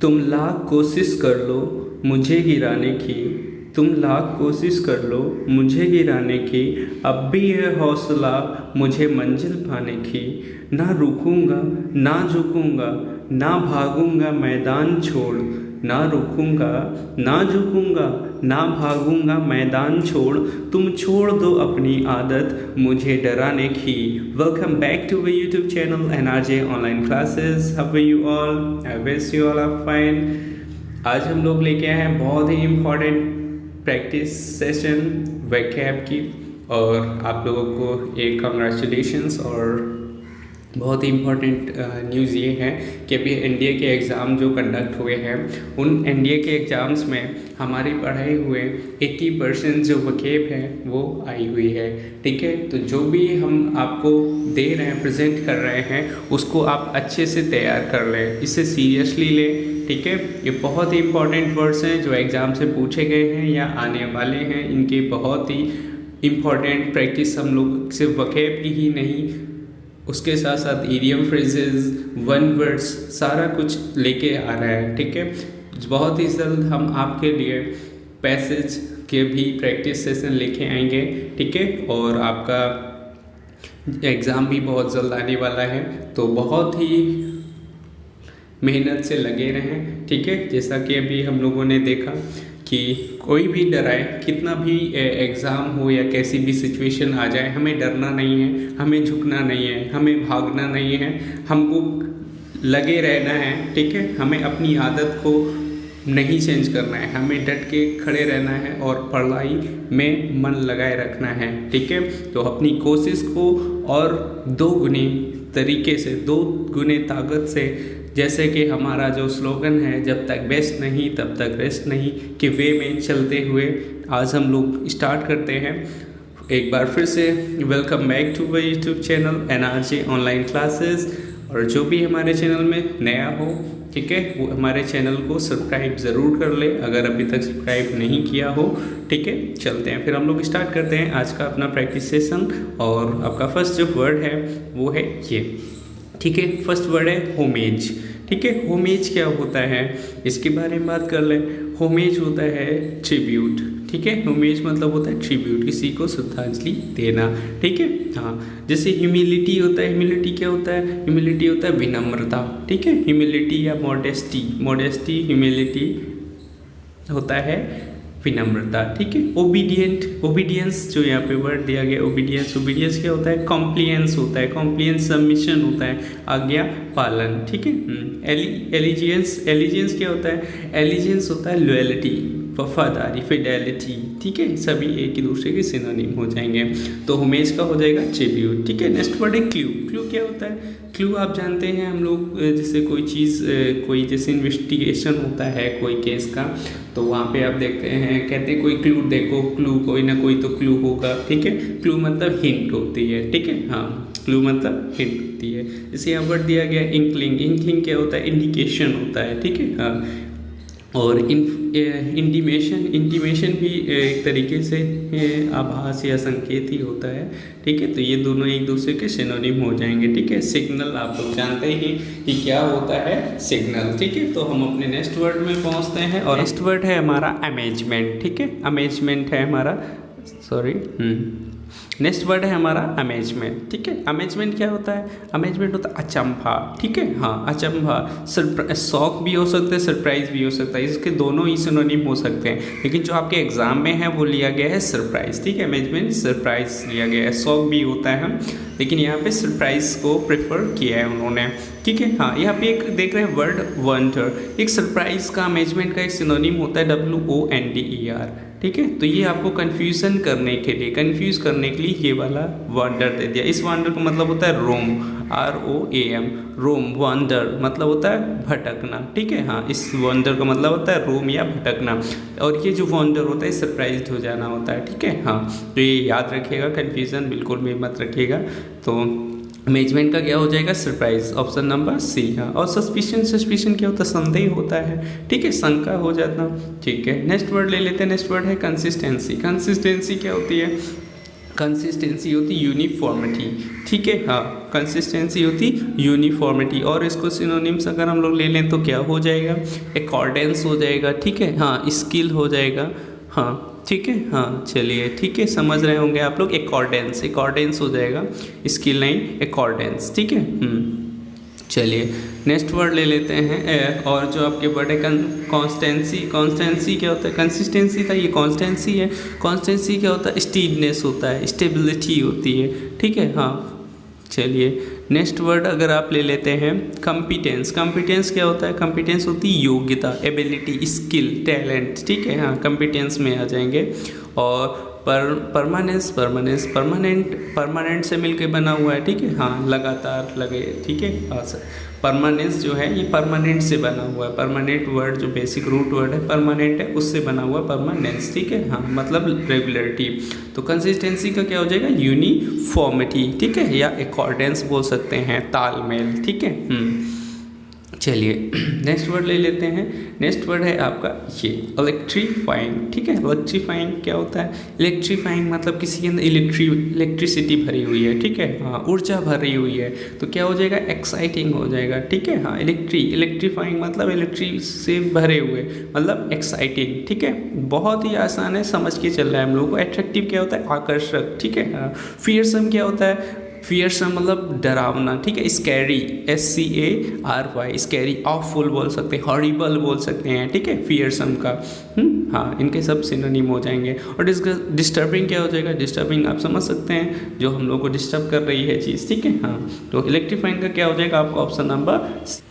तुम लाख कोशिश कर लो मुझे गिराने की, तुम लाख कोशिश कर लो मुझे गिराने की, अब भी है हौसला मुझे मंजिल पाने की। ना रुकूंगा ना झुकूंगा ना भागूंगा मैदान छोड़, ना रुकूंगा ना झुकूंगा ना भागूंगा मैदान छोड़, तुम छोड़ दो अपनी आदत मुझे डराने की। Welcome back to my YouTube channel NRJ online classes. How are you all? I wish you all are fine. आज हम लोग लेके आए हैं बहुत ही इम्पोर्टेंट प्रैक्टिस सेशन वोकैब की, और आप लोगों को एक कंग्रेचुलेशंस और बहुत ही इम्पोर्टेंट न्यूज़ ये है कि अभी NDA के एग्ज़ाम जो कंडक्ट हुए हैं, उन NDA के एग्ज़ाम्स में हमारी पढ़ाई हुए 80% जो वोकैब है वो आई हुई है। ठीक है, तो जो भी हम आपको दे रहे हैं, प्रेजेंट कर रहे हैं, उसको आप अच्छे से तैयार कर लें, इसे सीरियसली लें। ठीक है, ये बहुत ही इम्पोर्टेंट वर्ड्स हैं जो एग्ज़ाम से पूछे गए हैं या आने वाले हैं। इनकी बहुत ही इम्पोर्टेंट प्रैक्टिस हम लोग सिर्फ वोकैब की ही नहीं, उसके साथ साथ इडियम फ्रेजेस, वन वर्ड्स, सारा कुछ लेके आ रहा है। ठीक है, बहुत ही जल्द हम आपके लिए पैसेज के भी प्रैक्टिस सेशन लेके आएंगे। ठीक है, और आपका एग्ज़ाम भी बहुत जल्द आने वाला है, तो बहुत ही मेहनत से लगे रहें। ठीक है, जैसा कि अभी हम लोगों ने देखा कि कोई भी डराए, कितना भी एग्ज़ाम हो या कैसी भी सिचुएशन आ जाए, हमें डरना नहीं है, हमें झुकना नहीं है, हमें भागना नहीं है, हमको लगे रहना है। ठीक है, हमें अपनी आदत को नहीं चेंज करना है, हमें डट के खड़े रहना है और पढ़ाई में मन लगाए रखना है। ठीक है, तो अपनी कोशिश को और दो गुने तरीके से, दो गुने ताकत से, जैसे कि हमारा जो स्लोगन है, जब तक बेस्ट नहीं तब तक रेस्ट नहीं, के वे में चलते हुए आज हम लोग स्टार्ट करते हैं। एक बार फिर से welcome back to my YouTube channel NRJ online classes. और जो भी हमारे चैनल में नया हो, ठीक है, वो हमारे चैनल को सब्सक्राइब ज़रूर कर ले अगर अभी तक सब्सक्राइब नहीं किया हो। ठीक है, चलते हैं फिर हम लोग स्टार्ट करते हैं आज का अपना प्रैक्टिस सेशन। और आपका फर्स्ट जो वर्ड है वो है ये। ठीक है, फर्स्ट वर्ड है होमेज। ठीक है, होमेज क्या होता है इसके बारे में बात कर लें। होमेज होता है ट्रिब्यूट। ठीक है, होमेज मतलब होता है ट्रिब्यूट, किसी को श्रद्धांजलि देना। ठीक है, हाँ, जैसे ह्यूमिलिटी होता है। ह्यूमिलिटी क्या होता है? ह्यूमिलिटी होता है विनम्रता। ठीक है, ह्यूमिलिटी या मॉडेस्टी, मॉडेस्टी ह्यूमिलिटी होता है विनम्रता। ठीक है, ओबीडियंट, ओबीडियंस जो यहाँ पे वर्ड दिया गया, ओबीडियंस, ओबीडियंस क्या होता है? कॉम्प्लियंस होता है, कॉम्प्लियंस सबमिशन होता है, आज्ञा पालन। ठीक है, एलिजियंस, एलिजियंस क्या होता है? एलिजियंस होता है लॉयल्टी, वफादारी, फिडेलिटी। ठीक है, सभी एक ही दूसरे के सिनोनिम हो जाएंगे। तो होमेज का हो जाएगा ट्रिब्यूट। ठीक है, नेक्स्ट वर्ड है क्लू। क्लू क्या होता है? क्लू आप जानते हैं, हम लोग जैसे कोई चीज़, कोई जैसे इन्वेस्टिगेशन होता है कोई केस का, तो वहाँ पे आप देखते हैं, कहते हैं कोई क्लू देखो, क्लू कोई ना कोई तो क्लू होगा। ठीक है, क्लू मतलब हिंट होती है। ठीक है, हाँ, क्लू मतलब हिंट होती है। जैसे यहाँ वर्ड दिया गया इंकलिंग। इंकलिंग क्या होता है? इंडिकेशन होता है। ठीक है, हाँ, और इंटीमेशन, इंटीमेशन भी एक तरीके से आभास या संकेत ही होता है। ठीक है, तो ये दोनों एक दूसरे के सिनोनिम हो जाएंगे। ठीक है, सिग्नल आप लोग जानते ही कि क्या होता है सिग्नल। ठीक है, तो हम अपने नेक्स्ट वर्ड में पहुंचते हैं, और नेक्स्ट वर्ड है हमारा अमेजमेंट। ठीक है, अमेजमेंट है हमारा, सॉरी, नेक्स्ट वर्ड है हमारा अमेजमेंट। ठीक है, अमेजमेंट क्या होता है? अमेजमेंट होता है अचंभा। ठीक है, हाँ, अचंभा, शॉक भी हो सकता है, सरप्राइज भी हो सकता है, इसके दोनों ही सिनोनिम हो सकते हैं, लेकिन जो आपके एग्जाम में है वो लिया गया है सरप्राइज। ठीक है, अमेजमेंट सरप्राइज लिया गया है, शॉक भी होता है, लेकिन यहाँ पे सरप्राइज को प्रेफर किया है उन्होंने। ठीक है, हाँ, यहाँ पे एक देख रहे हैं वर्ड वंडर। एक सरप्राइज का, अमेजमेंट का एक सिनोनिम होता है WONDER। ठीक है, तो ये आपको कंफ्यूजन करने के लिए, कंफ्यूज करने के लिए ये वाला वंडर दे दिया। इस वंडर का मतलब होता है रोम, ROAM, रोम। वंडर मतलब होता है भटकना। ठीक है, हाँ, इस वंडर का मतलब होता है रोम या भटकना, और ये जो वंडर होता है सरप्राइज हो जाना होता है। ठीक है, हाँ, तो ये याद रखिएगा, कंफ्यूजन बिल्कुल भी मत रखिएगा। तो अमेजमेंट का क्या हो जाएगा? Surprise, option number C. हाँ, और सस्पिशन, सस्पिशन क्या होता है? संदेह होता है। ठीक है, शंका हो जाता। ठीक है, नेक्स्ट वर्ड ले लेते हैं। नेक्स्ट वर्ड है कंसिस्टेंसी। कंसिस्टेंसी क्या होती है? कंसिस्टेंसी होती यूनिफॉर्मिटी, ठीक है। हाँ, कंसिस्टेंसी होती यूनिफॉर्मिटी, और इसको सिनोनिम्स अगर हम लोग ले लें तो क्या हो जाएगा, अकॉर्डेंस हो जाएगा, ठीक है। हाँ, स्किल हो जाएगा, हाँ ठीक है। हाँ चलिए ठीक है, समझ रहे होंगे आप लोग, अकॉर्डेंस, अकॉर्डेंस हो जाएगा, स्किल नहीं अकॉर्डेंस, ठीक है। चलिए नेक्स्ट वर्ड ले लेते हैं, और जो आपके वर्ड है कॉन्स्टेंसी। कॉन्स्टेंसी क्या होता है, कंसिस्टेंसी था, ये कॉन्स्टेंसी है। कॉन्स्टेंसी क्या होता है, स्टीडनेस होता है, स्टेबिलिटी होती है, ठीक है। हाँ चलिए नेक्स्ट वर्ड अगर आप ले लेते हैं कॉम्पिटेंस। कॉम्पिटेंस क्या होता है, कॉम्पिटेंस होती है योग्यता, एबिलिटी, स्किल, टैलेंट, ठीक है। हाँ कॉम्पिटेंस में आ जाएंगे। और परमानेंस, परमानेंट से मिलके बना हुआ है, ठीक है। हाँ लगातार लगे, ठीक है। हाँ सर, परमानेंस जो है ये परमानेंट से बना हुआ है, परमानेंट वर्ड जो बेसिक रूट वर्ड है परमानेंट है, उससे बना हुआ परमानेंस, ठीक है। हाँ मतलब रेगुलरिटी। तो कंसिस्टेंसी का क्या हो जाएगा, यूनिफॉर्मिटी, ठीक है, या अकॉर्डेंस बोल सकते हैं, तालमेल, ठीक है। चलिए नेक्स्ट वर्ड ले लेते हैं। नेक्स्ट वर्ड है आपका ये इलेक्ट्रीफाइंग, ठीक है। इलेक्ट्रीफाइंग क्या होता है, इलेक्ट्रीफाइंग मतलब किसी के अंदर इलेक्ट्रिसिटी भरी हुई है, ठीक है। हाँ ऊर्जा भरी हुई है, तो क्या हो जाएगा, एक्साइटिंग हो जाएगा, ठीक है। हाँ इलेक्ट्रीफाइंग मतलब इलेक्ट्रिक से भरे हुए, मतलब एक्साइटिंग, ठीक है। बहुत ही आसान है, समझ के चल रहा है हम लोग को। एट्रैक्टिव क्या होता है, आकर्षक, ठीक है। हाँ फियरसम क्या होता है, फियरसम मतलब डरावना, ठीक है। स्कैरी, SCARY, स्कैरी, ऑफुल बोल सकते हैं, हॉरिबल बोल सकते हैं, ठीक है, फियरसम का। हाँ इनके सब सिनोनिम हो जाएंगे। और डिस्टर्बिंग क्या हो जाएगा, डिस्टर्बिंग आप समझ सकते हैं, जो हम लोग को डिस्टर्ब कर रही है चीज़, ठीक है। हाँ तो इलेक्ट्रीफाइंग का क्या हो जाएगा आपको ऑप्शन नंबर।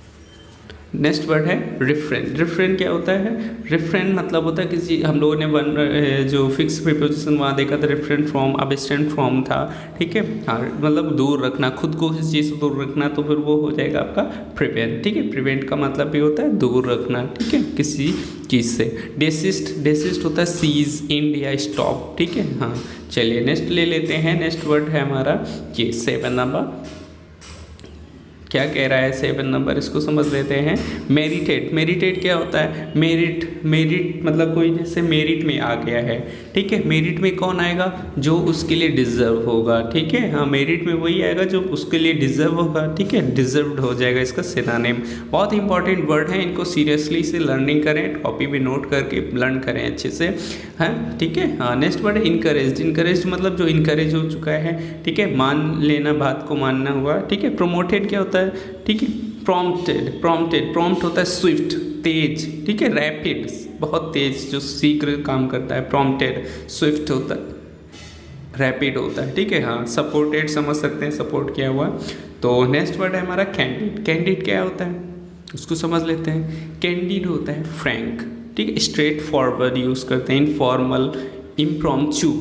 नेक्स्ट वर्ड है रिफ्रेन। रिफ्रेन क्या होता है, रिफ्रेन मतलब होता है किसी, हम लोगों ने जो फिक्स प्रीपोजिशन वहाँ देखा था, रिफ्रेन फ्रॉम, अब्स्टेंट फ्रॉम था, ठीक है। हाँ मतलब दूर रखना, खुद को किसी चीज़ से दूर रखना, तो फिर वो हो जाएगा आपका प्रिवेंट, ठीक है। प्रिवेंट का मतलब भी होता है दूर रखना, ठीक है, किसी चीज़ से। डेसिस्ट, डेसिस्ट होता है सीज, एंड या स्टॉप, ठीक है। हाँ चलिए नेक्स्ट ले लेते हैं। नेक्स्ट वर्ड है हमारा ये 7 नंबर। क्या कह रहा है 7 नंबर, इसको समझ लेते हैं। मेरिटेड। मेरिटेड क्या होता है, मेरिट मतलब कोई जैसे मेरिट में आ गया है, ठीक है। मेरिट में कौन आएगा, जो उसके लिए डिजर्व होगा, ठीक है। हाँ मेरिट में वही आएगा जो उसके लिए डिजर्व होगा, ठीक है, डिजर्व्ड हो जाएगा इसका सिनोनिम। बहुत इंपॉर्टेंट वर्ड है, इनको सीरियसली से लर्निंग करें, कॉपी में नोट करके लर्न करें अच्छे से, हाँ ठीक है। हाँ नेक्स्ट वर्ड है इनकरेज। इनकरेज मतलब जो इनकरेज हो चुका है, ठीक है, मान लेना, बात को मानना हुआ, ठीक है। प्रोमोटेड क्या होता है, ठीक है, प्रॉम्प्ट होता है स्विफ्ट, तेज, ठीक है, रैपिड बहुत तेज, जो शीघ्र काम करता है, प्रॉम्प्टेड। स्विफ्ट होता है, रैपिड होता है, ठीक है। हाँ सपोर्टेड समझ सकते हैं, सपोर्ट किया हुआ। तो नेक्स्ट वर्ड है हमारा कैंडिड। कैंडिड क्या होता है उसको समझ लेते हैं। कैंडिड होता है फ्रैंक, ठीक है, स्ट्रेट फॉरवर्ड यूज़ करते हैं। इनफॉर्मल, इम्प्रॉम्प्चू,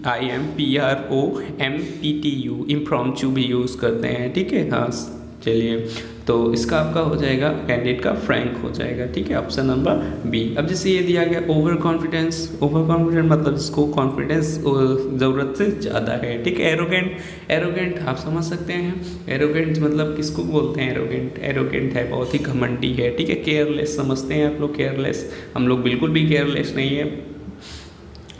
IMPROMPTU, इम्प्रॉम्प्चू भी यूज़ करते हैं, ठीक है। हाँ चलिए तो इसका आपका हो जाएगा कैंडिडेट का फ्रैंक हो जाएगा, ठीक है, ऑप्शन नंबर बी। अब जैसे ये दिया गया ओवर कॉन्फिडेंस। ओवर कॉन्फिडेंट मतलब जिसको कॉन्फिडेंस ज़रूरत से ज़्यादा है, ठीक है। एरोगेंट, एरोगेंट आप समझ सकते हैं, एरोगेंट मतलब किसको बोलते हैं, एरोगेंट, एरोगेंट है बहुत ही घमंडी है, ठीक है। केयरलेस समझते हैं आप लोग, केयरलेस, हम लोग बिल्कुल भी केयरलेस नहीं है,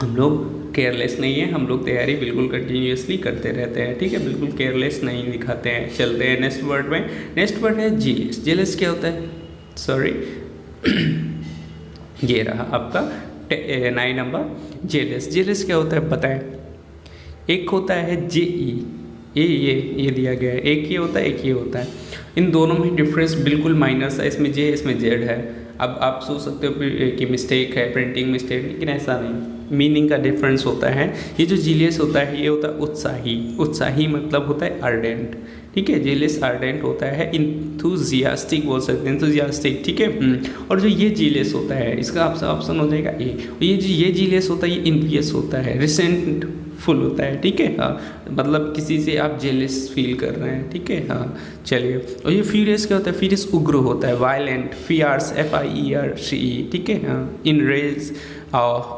हम लोग केयरलेस नहीं है, हम लोग तैयारी बिल्कुल कंटिन्यूसली करते रहते हैं, ठीक है, बिल्कुल केयरलेस नहीं दिखाते हैं। चलते हैं नेक्स्ट वर्ड में। नेक्स्ट वर्ड है जेलस। जेलस क्या होता है, सॉरी ये रहा आपका 9 नंबर, जेलस। जेलस क्या होता है बताएं। एक होता है JE, ये दिया गया है, एक ये होता है, एक ये होता है। इन दोनों में डिफरेंस बिल्कुल माइनर सा, इसमें J इसमें Z है। अब आप सोच सकते हो कि मिस्टेक है, प्रिंटिंग मिस्टेक, लेकिन ऐसा नहीं, मीनिंग का डिफरेंस होता है। ये जो जीलियस होता है ये होता है उत्साही। उत्साही मतलब होता है अर्डेंट, ठीक है। जेलियस अर्डेंट होता है, इंथुजियास्टिक बोल सकते हैं, इंथुजियास्टिक, ठीक है। और जो ये जीलियस होता है इसका आपका ऑप्शन हो जाएगा ए। ये जीलियस होता है, ये इन्वियस होता है, रिसेंट फुल होता है, ठीक है। हाँ मतलब किसी से आप जेलिस फील कर रहे हैं, ठीक है। हाँ चलिए, और ये फ्यूरियस क्या होता है, फ्यूरियस उग्र होता है, वायलेंट, फियर्स, FIERCE, ठीक है। हाँ इनरेज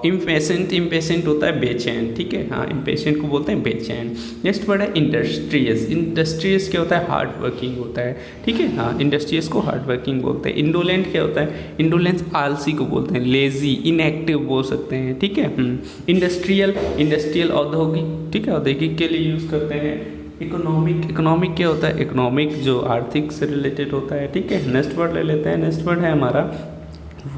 इम्पेशेंट होता है बेचैन, ठीक है, हाँ इम्पेशेंट को बोलते हैं बेचैन। नेक्स्ट वर्ड है इंडस्ट्रियस। इंडस्ट्रियस क्या होता है? हार्ड वर्किंग होता है, ठीक है, हाँ इंडस्ट्रियस को हार्ड वर्किंग बोलते हैं। इंडोलेंट क्या होता है? इंडोलेंस आलसी को बोलते हैं, लेजी, इनएक्टिव बोल सकते हैं, ठीक है। इंडस्ट्रियल औद्योगिक, ठीक है, औद्योगिक के लिए यूज़ करते हैं। इकोनॉमिक क्या होता है? इकोनॉमिक जो आर्थिक से रिलेटेड होता है, ठीक है। नेक्स्ट वर्ड ले लेते हैं। नेक्स्ट वर्ड है हमारा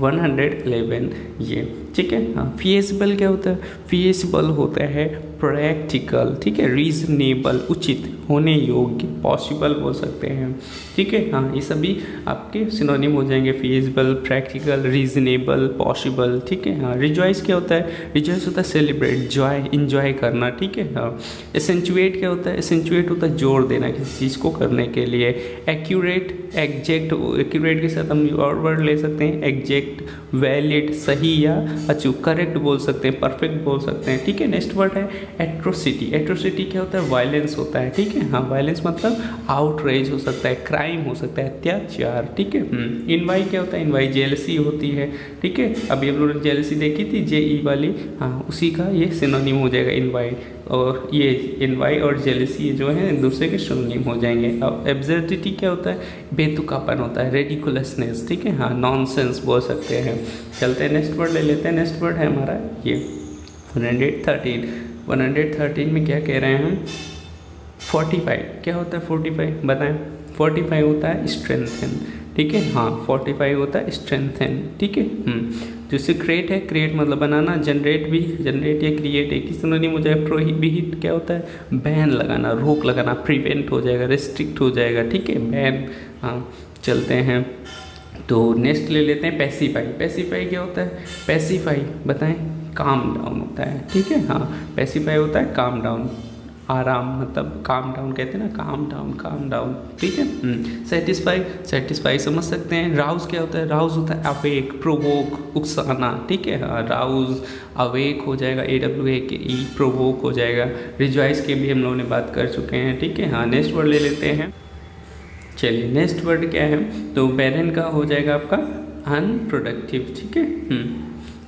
111 ये, ठीक है, हाँ। फिजिबल क्या होता है? फिजिबल होता है प्रैक्टिकल, ठीक है, रीजनेबल उचित, होने योग्य, पॉसिबल बोल सकते हैं, ठीक है, हाँ ये सभी आपके सिनोनिम हो जाएंगे। फिजिबल, प्रैक्टिकल, रीजनेबल, पॉसिबल, ठीक है, हाँ। रिजॉइस क्या होता है? रिजॉइस होता है सेलिब्रेट, जॉय, इंजॉय करना, ठीक है, हाँ। एसेंचुएट क्या होता है? एसेंचुएट होता है जोर देना किसी चीज़ को करने के लिए। एक्यूरेट, एग्जैक्ट, एक्यूरेट के साथ हम और वर्ड ले सकते हैं एग्जैक्ट, वैलिड, सही या अचूक, करेक्ट बोल सकते हैं, परफेक्ट बोल सकते हैं, ठीक है। नेक्स्ट वर्ड है एट्रोसिटी। एट्रोसिटी क्या होता है? वायलेंस होता है, ठीक है, हाँ वायलेंस मतलब आउटरेज हो सकता है, क्राइम हो सकता है, अत्याचार, ठीक है। इनवाई क्या होता है? इनवाई जेलसी होती है, ठीक है, अभी हम लोगों ने जेलसी देखी थी JE वाली, हाँ उसी का ये सिनोनिम हो जाएगा इनवाई। और ये इनवाई और जेलसी जो है एक दूसरे के सिनोनिम हो जाएंगे। अब एब्सर्डिटी क्या होता है? बेतुकापन होता है, रेडिकुलसनेस, ठीक है, हाँ नॉनसेंस बोल सकते हैं। चलते हैं नेक्स्ट वर्ड ले लेते हैं। नेक्स्ट वर्ड है हमारा ये 113। 113 में क्या कह रहे हैं हम? 45 क्या होता है? 45 बताएं। 45 होता है स्ट्रेंथन, ठीक है, हाँ 45 होता है स्ट्रेंथन, ठीक है। जैसे क्रिएट है, क्रिएट मतलब बनाना, जनरेट भी, जनरेट या क्रिएट एक ही सिनोनिम हो जाएगा। प्रोहिबिट क्या होता है? बैन लगाना, रोक लगाना, प्रिवेंट हो जाएगा, रेस्ट्रिक्ट हो जाएगा, ठीक है, बैन, हाँ। चलते हैं तो नेक्स्ट ले लेते हैं पैसिफाई। पैसिफाई क्या होता है? पैसिफाई बताएं। काम डाउन होता है, ठीक है, हाँ पैसिफाई होता है काम डाउन, आराम, मतलब काम डाउन कहते हैं ना, काम डाउन, ठीक है। सेटिस्फाई समझ सकते हैं। राउज क्या होता है? राउज होता है अवेक, प्रोवोक, उकसाना, ठीक है, हाँ राउज, अवेक हो जाएगा, AWAKE, प्रोवोक हो जाएगा। रिजॉइस के भी हम लोगों ने बात कर चुके हैं, ठीक है, हाँ। नेक्स्ट वर्ड ले लेते हैं। चलिए नेक्स्ट वर्ड क्या है? तो बैरन का हो जाएगा आपका अनप्रोडक्टिव, ठीक है,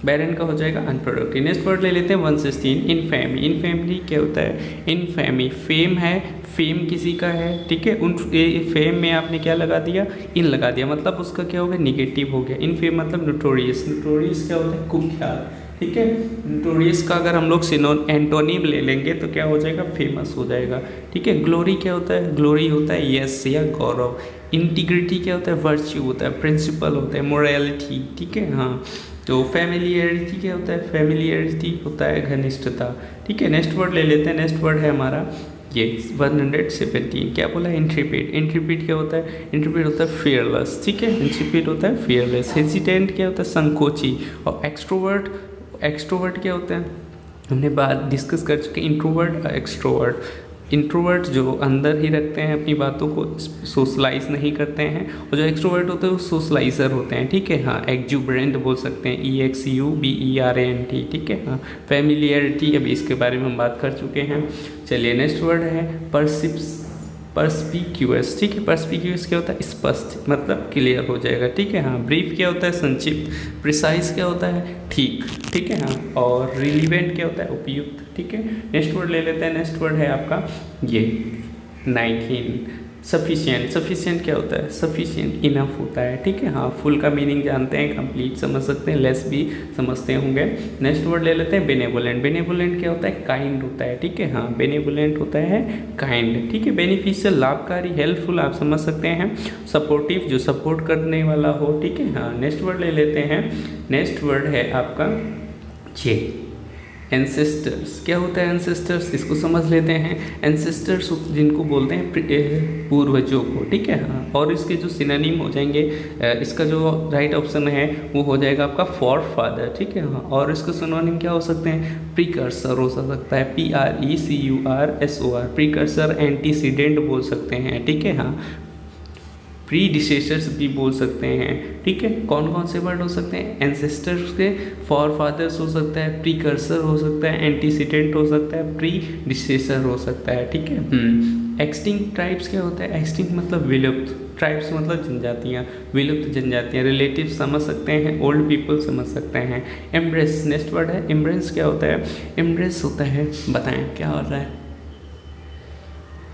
बैरन का हो जाएगा अनप्रोडक्टिव। नेक्स्ट वर्ड ले लेते हैं 116 इनफेमी। इनफेमी क्या होता है? इनफेमी फेम है, फेम किसी का है, ठीक है, उन फेम में आपने क्या लगा दिया? इन लगा दिया, मतलब उसका क्या हो गया? निगेटिव हो गया। इनफेम मतलब नोटोरियस। नोटोरियस क्या होता है? कुख्यात, ठीक है। नोटोरियस का अगर हम लोग एंटोनिम ले लेंगे तो क्या हो जाएगा? फेमस हो जाएगा, ठीक है। ग्लोरी क्या होता है? ग्लोरी होता है यश या गौरव। इंटीग्रिटी क्या होता है? वर्च्यू होता है, प्रिंसिपल होता है, मोरालिटी, ठीक है, हाँ। तो फैमिलियरिटी क्या होता है? फैमिलियरिटी होता है घनिष्ठता, ठीक है। नेक्स्ट वर्ड ले लेते हैं। नेक्स्ट वर्ड है हमारा ये 117। क्या बोला? इंट्रिपिड। इंट्रिपिड क्या होता है? इंट्रिपिड होता है फियरलेस, ठीक है, इंट्रिपिड होता है फियरलेस। हेजिटेंट क्या होता है? संकोची। और एक्सट्रोवर्ट क्या होता है? हमने बात डिस्कस कर चुके, इंट्रोवर्ट और एक्सट्रोवर्ट। इंट्रोवर्ट जो अंदर ही रखते हैं अपनी बातों को, सोशलाइज नहीं करते हैं, और जो एक्सट्रोवर्ट होते हैं वो सोशलाइजर होते हैं, ठीक है, हाँ। एक्जुबरेंट बोल सकते हैं, EXUBERANT, ठीक है, हाँ। फैमिलियरिटी अभी इसके बारे में हम बात कर चुके हैं। चलिए नेक्स्ट वर्ड है परस्पिक्यूअस, ठीक है। परस्पिक्यूअस क्या होता है? स्पष्ट, मतलब क्लियर हो जाएगा, ठीक है, हाँ। ब्रीफ क्या होता है? संक्षिप्त। प्रिसाइज क्या होता है? ठीक, ठीक है, हाँ। और रिलीवेंट क्या होता है? उपयुक्त, ठीक है। नेक्स्ट वर्ड ले लेते हैं। नेक्स्ट वर्ड है आपका ये 19 सफिशिएंट। सफिशिएंट क्या होता है? सफिशिएंट इनफ होता है, ठीक है, हाँ। फुल का मीनिंग जानते हैं, कंप्लीट समझ सकते हैं, लेस भी समझते होंगे। नेक्स्ट वर्ड ले लेते हैं बेनेवोलेंट। बेनेवोलेंट क्या होता है? काइंड होता है, ठीक है, हाँ। बेनेवोलेंट होता है काइंड, ठीक है। बेनिफिशियल लाभकारी, हेल्पफुल आप समझ सकते हैं। सपोर्टिव जो सपोर्ट करने वाला हो, ठीक है, हाँ। नेक्स्ट वर्ड ले लेते हैं। नेक्स्ट वर्ड है आपका जे एंसेस्टर्स। क्या होता है एंसेस्टर्स? इसको समझ लेते हैं। एंसेस्टर्स जिनको बोलते हैं पूर्वजों को, ठीक है, हाँ। और इसके जो सिनोनिम हो जाएंगे, इसका जो राइट ऑप्शन है वो हो जाएगा आपका फॉर फादर, ठीक है, हाँ। और इसके सिनोनिम क्या हो सकते हैं? प्रीकर्सर हो सकता है, PRECURSOR, प्रीकर्सर। एंटीसीडेंट बोल सकते हैं, ठीक है, हाँ। प्रीडिसेसर्स भी बोल सकते हैं, ठीक है। कौन कौन से वर्ड हो सकते हैं? एंसेस्टर्स के फॉर फादर्स हो सकता है, प्रीकर्सर हो सकता है, एंटीसीडेंट हो सकता है, प्रीडिसेसर हो सकता है, ठीक है। एक्सटिंक्ट ट्राइब्स क्या होता है? एक्सटिंक्ट मतलब विलुप्त, ट्राइब्स मतलब जनजातियाँ, विलुप्त जनजातियाँ, रिलेटिव समझ सकते हैं, ओल्ड पीपल समझ सकते हैं। एम्ब्रेस नेक्स्ट वर्ड है। एम्ब्रेस क्या होता है? एम्ब्रेस होता है, बताएं क्या हो रहा है?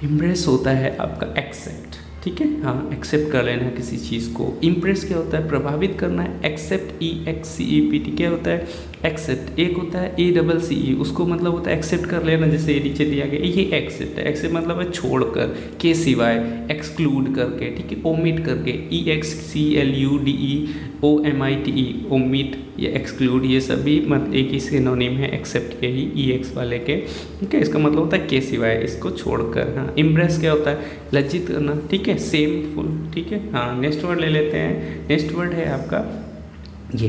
इम्प्रेस होता है आपका एक्सेप्ट, ठीक है, हाँ एक्सेप्ट कर लेना किसी चीज़ को। इम्प्रेस क्या होता है? प्रभावित करना है। एक्सेप्ट EXCEPT क्या होता है? एक्सेप्ट। एक होता है ACCE, उसको मतलब होता है एक्सेप्ट कर लेना, जैसे ये नीचे दिया गया, ये एक्सेप्ट है। एक्सेप्ट मतलब है छोड़कर, के सिवाय, एक्सक्लूड करके, ठीक है, ओमिट करके। EXCLUDE ओमिट या एक्सक्लूड, ये सभी मतलब एक ही सिनोनिम है एक्सेप्ट के ही, EX वाले के, ठीक है। इसका मतलब होता है के सिवाय, इसको छोड़कर। हाँ इम्प्रेस क्या होता है? लज्जित करना, ठीक है, सेमफुल, ठीक है। हाँ नेक्स्ट वर्ड ले लेते हैं। नेक्स्ट वर्ड है आपका ये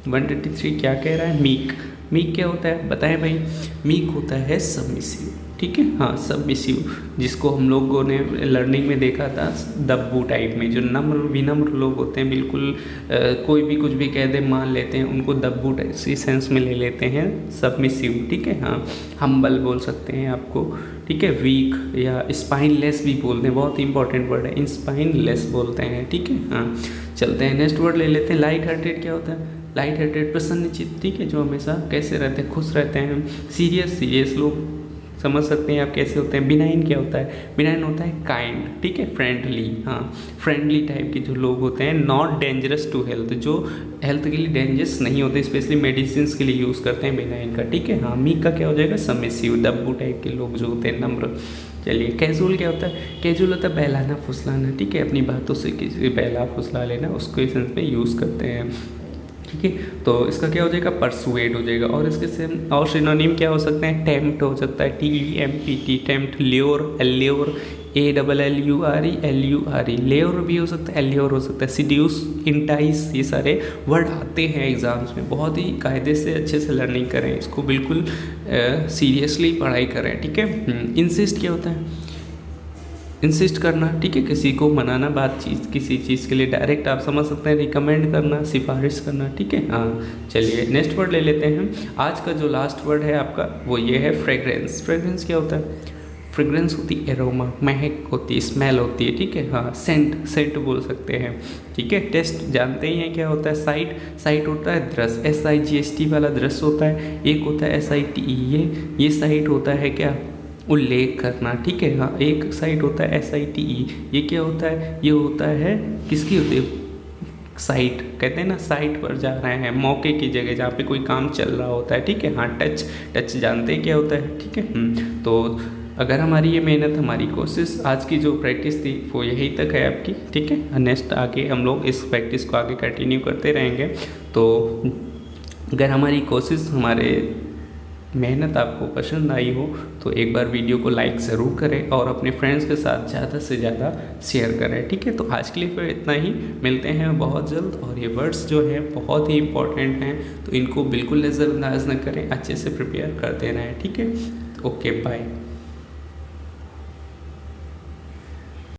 123 क्या कह रहा है? मीक। मीक क्या होता है बताएं भाई? मीक होता है सबमिसिव, ठीक है, हाँ सबमिसिव, जिसको हम लोगों ने लर्निंग में देखा था दब्बू टाइप में, जो नम्र विनम्र लोग होते हैं, बिल्कुल कोई भी कुछ भी कह दे मान लेते हैं, उनको दब्बू सी सेंस में ले लेते हैं, सबमिसिव, ठीक है। हाँ हम्बल बोल सकते हैं आपको, ठीक है। वीक या स्पाइनलेस भी बोलते हैं, बहुत इंपॉर्टेंट वर्ड है, स्पाइनलेस बोलते हैं, ठीक है। हाँ चलते हैं नेक्स्ट वर्ड ले लेते हैं। लाइट हार्टेड क्या होता है? लाइट हार्टेड प्रसन्नचित्त, ठीक है, जो हमेशा कैसे रहते हैं? खुश रहते हैं। सीरियस लोग समझ सकते हैं आप कैसे होते हैं। बिनाइन क्या होता है? बिनाइन होता है काइंड, ठीक है, फ्रेंडली, हाँ फ्रेंडली टाइप के जो लोग होते हैं। नॉट डेंजरस टू हेल्थ, जो हेल्थ के लिए डेंजरस नहीं होते, स्पेशली मेडिसिन के लिए यूज़ करते हैं बिनाइन का, ठीक है। हाँ मीक का क्या हो जाएगा? सबमिसिव, दब्बू टाइप के लोग जो होते हैं, नम्र। चलिए कैजुअल क्या होता है? कैजुअल होता है बहलाना फुसलाना, ठीक है, अपनी बातों से किसी बहला फुसला लेना, उसको सेंस में यूज़ करते हैं, ठीक है। तो इसका क्या हो जाएगा? परसुएड हो जाएगा। और इसके सेम और सिनोनिम क्या हो सकते हैं? टेम्प्ट हो सकता है, TEMPT, tempt. Lure, allure, ALLURE, लेयोर भी हो सकता है, एल्योर हो सकता है। सिड्यूस, इंटाइस, ये सारे वर्ड आते हैं एग्जाम्स में, बहुत ही कायदे से अच्छे से लर्निंग करें, इसको बिल्कुल सीरियसली पढ़ाई करें, ठीक है। इंसिस्ट क्या होता है? इंसिस्ट करना, ठीक है, किसी को मनाना, बातचीत किसी चीज़ के लिए डायरेक्ट आप समझ सकते हैं, रिकमेंड करना, सिफारिश करना, ठीक है। हाँ चलिए नेक्स्ट वर्ड ले लेते हैं। आज का जो लास्ट वर्ड है आपका वो ये है फ्रेग्रेंस। फ्रेग्रेंस क्या होता है? फ्रेग्रेंस होती है एरोमा, महक होती है, स्मेल होती है, ठीक है। हाँ सेंट बोल सकते हैं, ठीक है। टेस्ट जानते ही हैं क्या होता है? साइट होता है दृश्य, SIGST वाला दृश्य होता है। एक होता है SITE, ये साइट होता है क्या? उल्लेख करना, ठीक है। हाँ एक साइट होता है SITE, ये क्या होता है? ये होता है किसकी होती है? साइट कहते हैं ना, साइट पर जा रहे हैं, मौके की जगह जहाँ पे कोई काम चल रहा होता है, ठीक है। हाँ टच जानते हैं क्या होता है, ठीक है। तो अगर हमारी ये मेहनत, हमारी कोशिश, आज की जो प्रैक्टिस थी वो यहीं तक है आपकी, ठीक है। नेक्स्ट आगे हम लोग इस प्रैक्टिस को आगे कंटिन्यू करते रहेंगे। तो अगर हमारी कोशिश, हमारे मेहनत आपको पसंद आई हो तो एक बार वीडियो को लाइक ज़रूर करें और अपने फ्रेंड्स के साथ ज़्यादा से ज़्यादा शेयर करें, ठीक है। तो आज के लिए फिर इतना ही, मिलते हैं बहुत जल्द। और ये वर्ड्स जो हैं बहुत ही इंपॉर्टेंट हैं, तो इनको बिल्कुल नज़रअंदाज न करें, अच्छे से प्रिपेयर करते रहें, ठीक है। Okay bye.